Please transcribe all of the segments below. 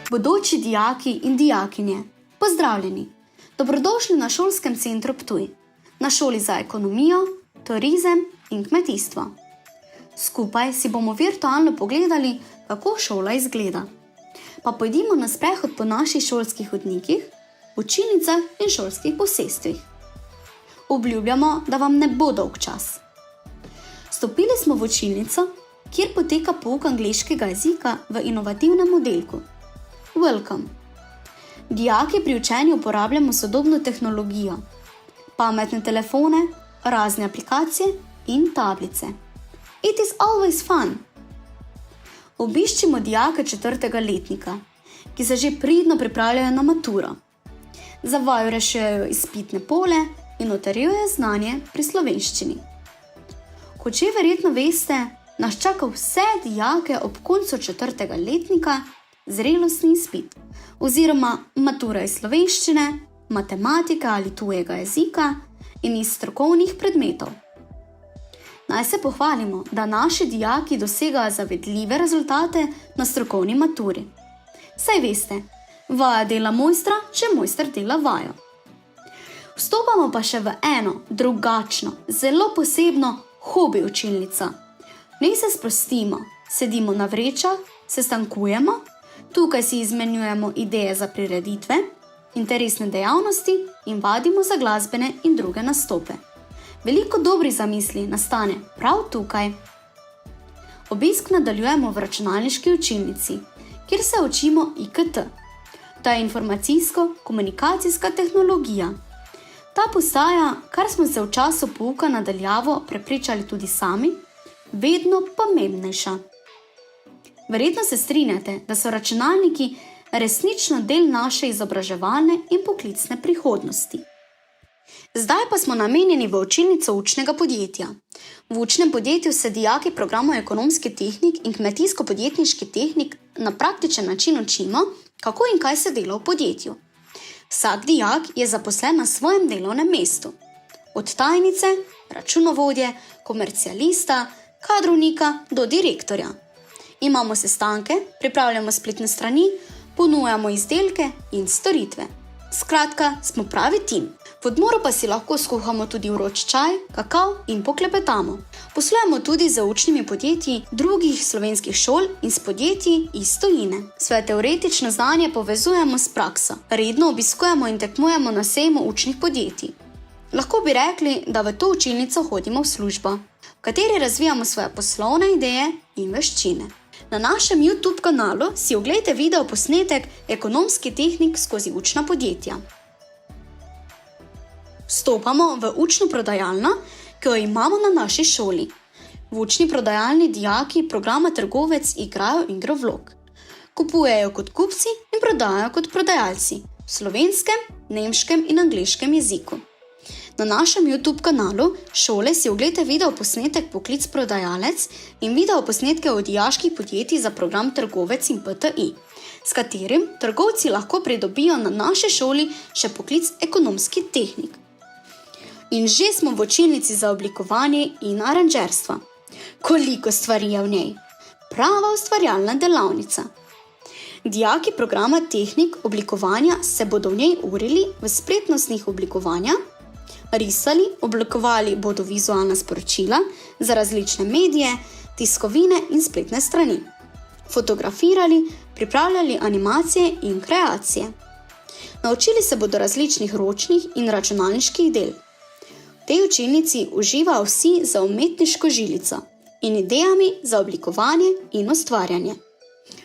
Bodoči dijaki in dijakinje, pozdravljeni! Dobrodošli na šolskem centru Ptuj, na šoli za ekonomijo, turizem in kmetijstvo. Skupaj si bomo virtualno pogledali, kako šola izgleda. Pa pojdimo na sprehod po naših šolskih hodnikih, učilnicah in šolskih posestvih. Obljubljamo, da vam ne bo dolg čas. Stopili smo v učilnico, kjer poteka pouk angleškega jezika v inovativnem oddelku. Welcome! Dijaki pri učenju uporabljamo sodobno tehnologijo, pametne telefone, razne aplikacije in tablice. It is always fun! Obiščimo dijake 4. letnika, ki se že pridno pripravljajo na maturo. Za vaju rešujejo izpitne pole in utrjujejo znanje pri slovenščini. Kot že verjetno veste, nas čaka vse dijake ob koncu 4. letnika zrelostni izpit oziroma matura iz slovenščine, matematike ali tujega jezika in iz strokovnih predmetov. Naj se pohvalimo, da naši dijaki dosegajo zavidljive rezultate na strokovni maturi. Saj veste, vaja dela mojstra, če mojster dela vajo. Vstopamo pa še v eno, drugačno, zelo posebno hobi učilnica. V njej se sprostimo, sedimo na vrečah, sestankujemo, tukaj si izmenjujemo ideje za prireditve, interesne dejavnosti in vadimo za glasbene in druge nastope. Veliko dobrih zamisli nastane prav tukaj. Obisk nadaljujemo v računalniški učilnici, kjer se učimo IKT. To je informacijsko-komunikacijska tehnologija. Ta postaja, kar smo se v času pouka nadaljavo prepričali tudi sami, vedno pomembnejša. Verjetno se strinjate, da so računalniki resnično del naše izobraževalne in poklicne prihodnosti. Zdaj pa smo namenjeni v učilnico učnega podjetja. V učnem podjetju se dijaki programov ekonomski tehnik in kmetijsko-podjetniški tehnik na praktičen način učimo, kako in kaj se dela v podjetju. Vsak dijak je zaposlen na svojem delovnem mestu. Od tajnice, računovodje, komercialista, kadrovnika do direktorja. Imamo sestanke, pripravljamo spletne strani, ponujamo izdelke in storitve. Skratka, smo pravi tim. V odmoru pa si lahko skuhamo tudi vroč čaj, kakao in poklepetamo. Poslujemo tudi z učnimi podjetji drugih slovenskih šol in s podjetji iz tujine. Svoje teoretično znanje povezujemo s prakso. Redno obiskujemo in tekmujemo na sejmu učnih podjetij. Lahko bi rekli, da v to učilnico hodimo v službo, v kateri razvijamo svoje poslovne ideje in veščine. Na našem YouTube kanalu si oglejte video posnetek Ekonomski tehnik skozi učna podjetja. Vstopamo v učno prodajalno, ki jo imamo na naši šoli. V učni prodajalni dijaki programa Trgovec igrajo igro vlog. Kupujejo kot kupci in prodajajo kot prodajalci v slovenskem, nemškem in angleškem jeziku. Na našem YouTube kanalu šole si oglejte video posnetek Poklic prodajalec in video posnetke od dijaških podjetij za program Trgovec in PTI, s katerim trgovci lahko pridobijo na naši šoli še poklic ekonomski tehnik. In že smo v učilnici za oblikovanje in aranžerstvo. Koliko stvari je v njej! Prava ustvarjalna delavnica. Dijaki programa tehnik oblikovanja se bodo v njej urili v spretnostih oblikovanja, risali, oblikovali bodo vizualna sporočila za različne medije, tiskovine in spletne strani. Fotografirali, pripravljali animacije in kreacije. Naučili se bodo različnih ročnih in računalniških del. V tej učilnici uživajo vsi za umetniško žilico in idejami za oblikovanje in ustvarjanje.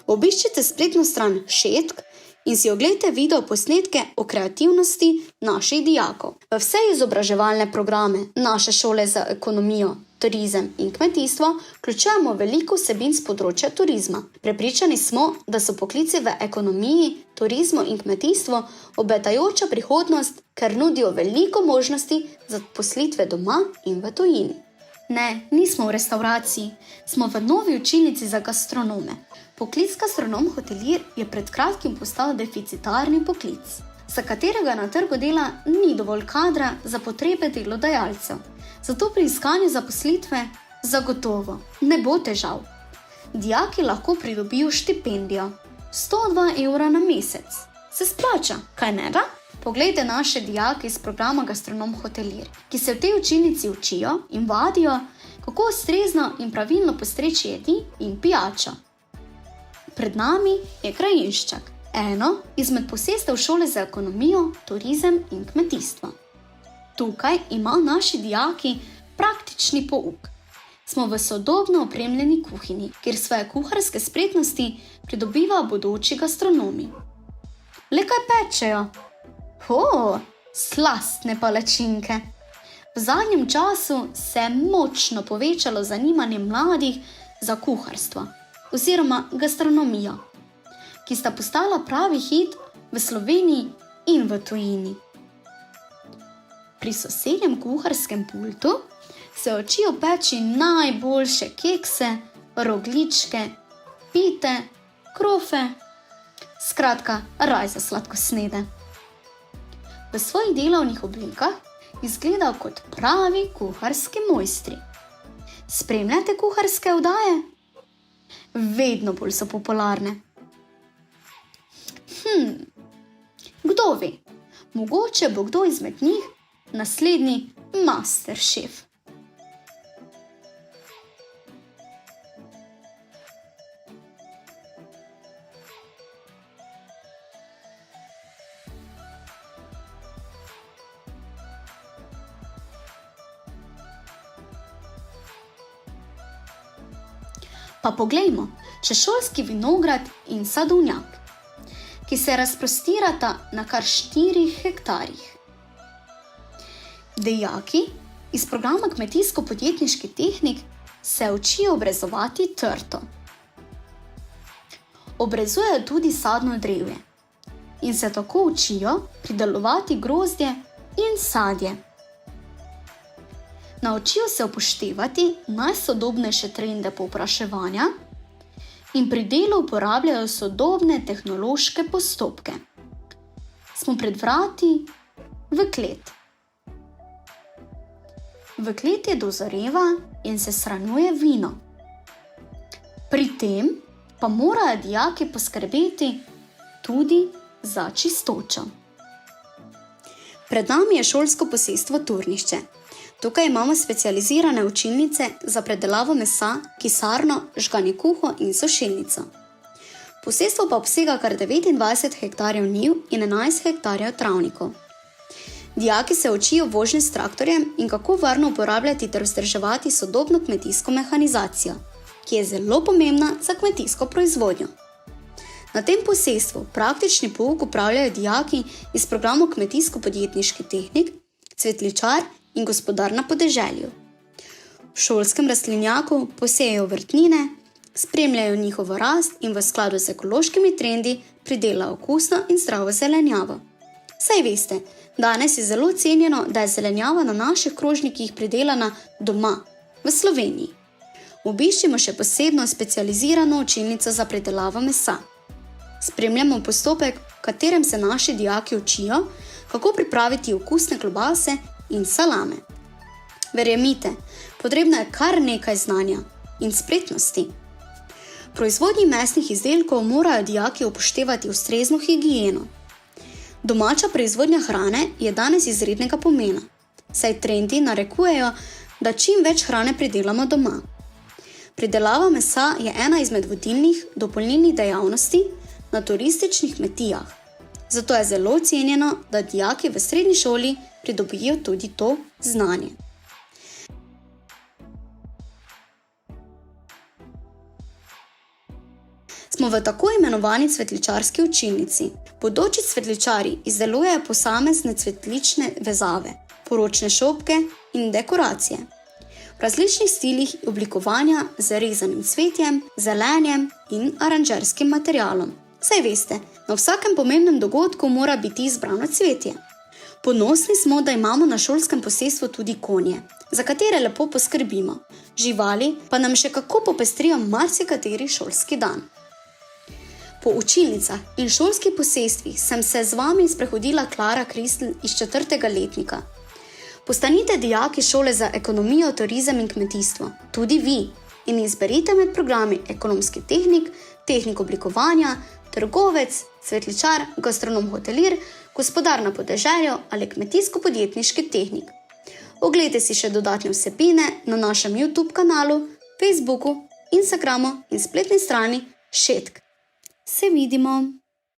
Obiščite spletno stran Šetk in si oglejte video posnetke o kreativnosti naših dijakov. V vse izobraževalne programe naše šole za ekonomijo, turizem in kmetijstvo vključujemo veliko vsebin s področja turizma. Prepričani smo, da so poklici v ekonomiji, turizmu in kmetijstvu obetajoča prihodnost, ker nudijo veliko možnosti za poslitve doma in v tujini. Ne, nismo v restavraciji, smo v novi učilnici za gastronome. Poklic gastronom hotelir je pred kratkim postal deficitarni poklic, za katerega na trgu dela ni dovolj kadra za potrebe delodajalcev. Zato pri iskanju zaposlitve zagotovo ne bo težav. Dijaki lahko pridobijo štipendijo. 102 evra na mesec. Se splača, kaj ne da? Poglejte naše dijake iz programa Gastronom Hotelir, ki se v tej učilnici učijo in vadijo, kako ustrezno in pravilno postreči jedi in pijačo. Pred nami je krajinščak, eno izmed posestev šole za ekonomijo, turizem in kmetijstvo. Tukaj imajo naši dijaki praktični pouk. Smo v sodobno opremljeni kuhinji, kjer svoje kuharske spretnosti pridobivajo bodoči gastronomi. Le kaj pečejo? Slastne palačinke. V zadnjem času se je močno povečalo zanimanje mladih za kuharstvo oziroma gastronomijo, ki sta postala pravi hit v Sloveniji in v tujini. Pri sosednjem kuharskem pultu se učijo peči najboljše kekse, rogljičke, pite, krofe, skratka, raj za sladkosnede. V svojih delovnih oblikah izgledajo kot pravi kuharski mojstri. Spremljate kuharske oddaje? Vedno bolj so popularne. Kdo ve, mogoče bo kdo izmed njih naslednji Masterchef. Pa poglejmo, še šolski vinograd in sadovnjak, ki se razprostirata na kar 4 hektarjih. Dijaki iz programa Kmetijsko-podjetniški tehnik se učijo obrezovati trto. Obrezujejo tudi sadno drevje in se tako učijo pridelovati grozdje in sadje. Naučijo se upoštevati najsodobnejše trende povpraševanja in pri delu uporabljajo sodobne tehnološke postopke. Smo pred vrati v klet. V kleti dozoreva in se shranjuje vino. Pri tem pa morajo dijaki poskrbeti tudi za čistočo. Pred nami je šolsko posestvo Turnišče. Tukaj imamo specializirane učilnice za predelavo mesa, kisarno, žganje kuho in sušilnico. Posestvo pa obsega kar 29 hektarjev njiv in 11 hektarjev travnikov. Dijaki se učijo vožnje s traktorjem in kako varno uporabljati ter vzdrževati sodobno kmetijsko mehanizacijo, ki je zelo pomembna za kmetijsko proizvodnjo. Na tem posestvu praktični pouk upravljajo dijaki iz programov Kmetijsko-podjetniški tehnik, Cvetličar in Gospodar na podeželju. V šolskem rastlinjaku posejejo vrtnine, spremljajo njihovo rast in v skladu z ekološkimi trendi pridelajo okusno in zdravo zelenjavo. Saj veste, danes je zelo cenjeno, da je zelenjava na naših krožnikih pridelana doma, v Sloveniji. Obiščimo še posebno specializirano učilnico za pridelavo mesa. Spremljamo postopek, v katerem se naši dijaki učijo, kako pripraviti okusne klobase in salame. Verjemite, potrebno je kar nekaj znanja in spretnosti. V proizvodnji mesnih izdelkov morajo dijaki upoštevati ustrezno higieno. Domača proizvodnja hrane je danes izrednega pomena, saj trendi narekujejo, da čim več hrane pridelamo doma. Pridelava mesa je ena izmed vodilnih dopolnilnih dejavnosti na turističnih kmetijah. Zato je zelo cenjeno, da dijaki v srednji šoli pridobijo tudi to znanje. Smo v tako imenovani cvetličarski učilnici. Bodoči cvetličari izdelujejo posamezne cvetlične vezave, poročne šopke in dekoracije. V različnih stilih oblikovanja z rezanim cvetjem, zelenjem in aranžerskim materialom. Saj veste, na vsakem pomembnem dogodku mora biti izbrano cvetje. Ponosni smo, da imamo na šolskem posestvu tudi konje, za katere lepo poskrbimo. Živali pa nam še kako popestrijo marsikateri šolski dan. Po učilnicah in šolskih posestvih sem se z vami sprehodila Klara Kristl iz 4. letnika. Postanite dijaki šole za ekonomijo, turizem in kmetijstvo. Tudi vi. in izberite med programi ekonomski tehnik, tehnik oblikovanja, trgovec, cvetličar, gastronom hotelir, gospodar na podeželju ali kmetijsko-podjetniški tehnik. Oglejte si še dodatne vsebine na našem YouTube kanalu, Facebooku, Instagramu in spletni strani Šetk. Se vidimo!